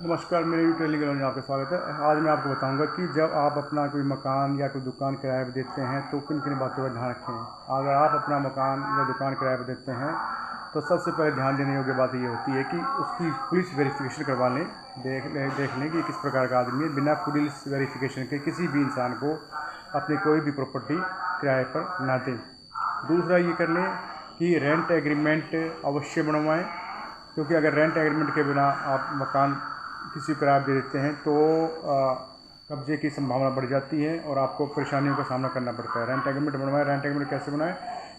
नमस्कार, मेरे YouTube Telegram में आपका स्वागत है। आज मैं आपको बताऊंगा कि जब आप अपना कोई मकान या कोई दुकान किराए पर देते हैं तो किन किन बातों का ध्यान रखें। अगर आप अपना मकान या दुकान किराए पर देते हैं तो सबसे पहले ध्यान देने योग्य बात ये होती है कि उसकी पुलिस वेरिफिकेशन करवा लें। देख लें कि किस प्रकार का आदमी है। बिना पुलिस वेरिफिकेशन के किसी भी इंसान को अपनी कोई भी प्रॉपर्टी किराए पर ना दें। दूसरा ये कर लें कि रेंट एग्रीमेंट अवश्य बनवाएं, क्योंकि अगर रेंट एग्रीमेंट के बिना आप मकान किसी को किराया दे देते हैं तो कब्जे की संभावना बढ़ जाती है और आपको परेशानियों का सामना करना पड़ता है। रेंट एग्रीमेंट बनवाएं। रेंट एग्रीमेंट कैसे बनाएं?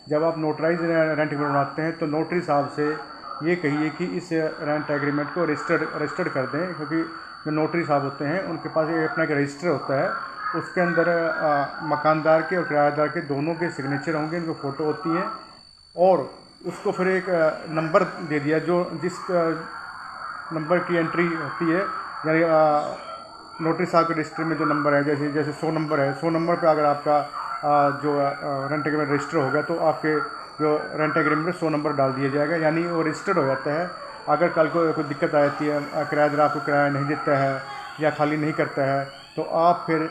जब आप नोटराइज रेंट एग्रीमेंट बनाते हैं तो नोटरी साहब से ये कहिए कि इस रेंट एग्रीमेंट को रजिस्टर्ड कर दें, क्योंकि जो नोटरी साहब होते हैं उनके पास एक अपना एक रजिस्टर होता है। उसके अंदर मकानदार के और किराएदार के दोनों के सिग्नेचर होंगे, उनकी फ़ोटो होती है और उसको फिर एक नंबर दे दिया जो जिस नंबर की एंट्री होती है, यानी नोटरी साहब के रजिस्टर में जो नंबर है, जैसे जैसे 100 नंबर है, 100 नंबर पे अगर आपका जो रेंट एग्रीमेंट रजिस्टर हो गया तो आपके जो रेंट एग्रीमेंट में 100 नंबर डाल दिया जाएगा, यानी वो रजिस्टर्ड हो जाता है। अगर कल को कोई दिक्कत आ जाती है, किराएदार आपको किराया नहीं देता है या खाली नहीं करता है, तो आप फिर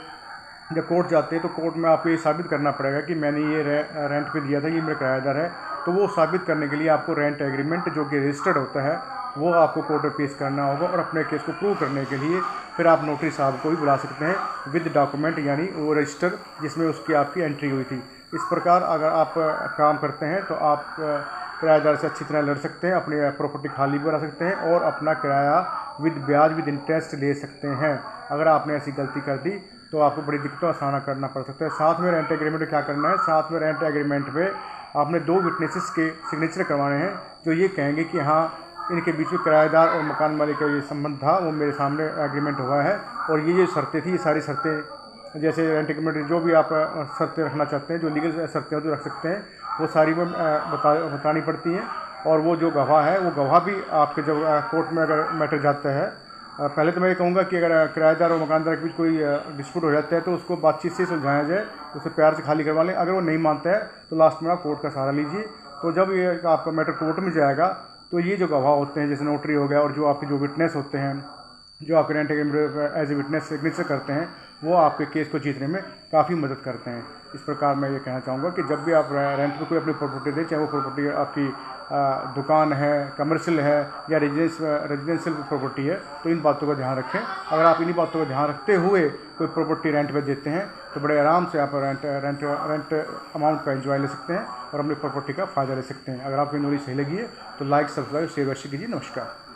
जब कोर्ट जाते हैं तो कोर्ट में आपको ये साबित करना पड़ेगा कि मैंने ये रेंट पे दिया था, ये मेरा किराएदार है। तो वो साबित करने के लिए आपको रेंट एग्रीमेंट जो कि रजिस्टर्ड होता है वो आपको कोर्ट में पेश करना होगा, और अपने केस को प्रूव करने के लिए फिर आप नोटरी साहब को भी बुला सकते हैं विद डॉक्यूमेंट, यानी वो रजिस्टर जिसमें उसकी आपकी एंट्री हुई थी। इस प्रकार अगर आप काम करते हैं तो आप किराएदार से अच्छी तरह लड़ सकते हैं, अपनी प्रॉपर्टी खाली भी करा सकते हैं और अपना किराया विद ब्याज विद इंटरेस्ट ले सकते हैं। अगर आपने ऐसी गलती कर दी तो आपको बड़ी दिक्कतों का सामना करना पड़ सकता है। साथ में रेंट एग्रीमेंट में क्या करना है? साथ में रेंट एग्रीमेंट पे आपने 2 विटनेसेस के सिग्नेचर करवाने हैं जो ये कहेंगे कि हाँ, इनके बीच में किराएदार और मकान मालिक का ये संबंध था, वो मेरे सामने एग्रीमेंट हुआ है और ये शर्तें थी। ये सारी शर्तें, जैसे रेंट एग्रीमेंट जो भी आप शर्तें रखना चाहते हैं, जो लीगल शर्तें हो तो रख सकते हैं, वो सारी में बतानी पड़ती हैं। और वो जो गवाह है, वो गवाह भी आपके जब कोर्ट में अगर मैटर जाता है, पहले तो मैं ये कहूँगा कि अगर किराएदार और मकानदार के बीच कोई डिस्प्यूट हो जाता है तो उसको बातचीत से सुलझाया जाए, उसे प्यार से खाली करवा लें। अगर वो नहीं मानता है तो लास्ट में आप कोर्ट का सहारा लीजिए। तो जब ये आपका मैटर कोर्ट में जाएगा तो ये जो गवाह होते हैं, जैसे नोटरी हो गया, और जो आपके जो विटनेस होते हैं, जो आपके rent agreement as a witness signature करते हैं, वो आपके केस को जीतने में काफ़ी मदद करते हैं। इस प्रकार मैं ये कहना चाहूँगा कि जब भी आप रेंट पे कोई अपनी प्रॉपर्टी दें, चाहे वो प्रॉपर्टी आपकी दुकान है, कमर्शियल है या रेजिडेंशियल प्रॉपर्टी है, तो इन बातों का ध्यान रखें। अगर आप इन्हीं बातों का ध्यान रखते हुए कोई प्रॉपर्टी रेंट पे देते हैं तो बड़े आराम से आप रेंट अमाउंट का एंजॉय ले सकते हैं और अपनी प्रॉपर्टी का फ़ायदा ले सकते हैं। अगर आपको नॉलेज सही लगी है तो लाइक, सब्सक्राइब, शेयर अवश्य कीजिए। नमस्कार।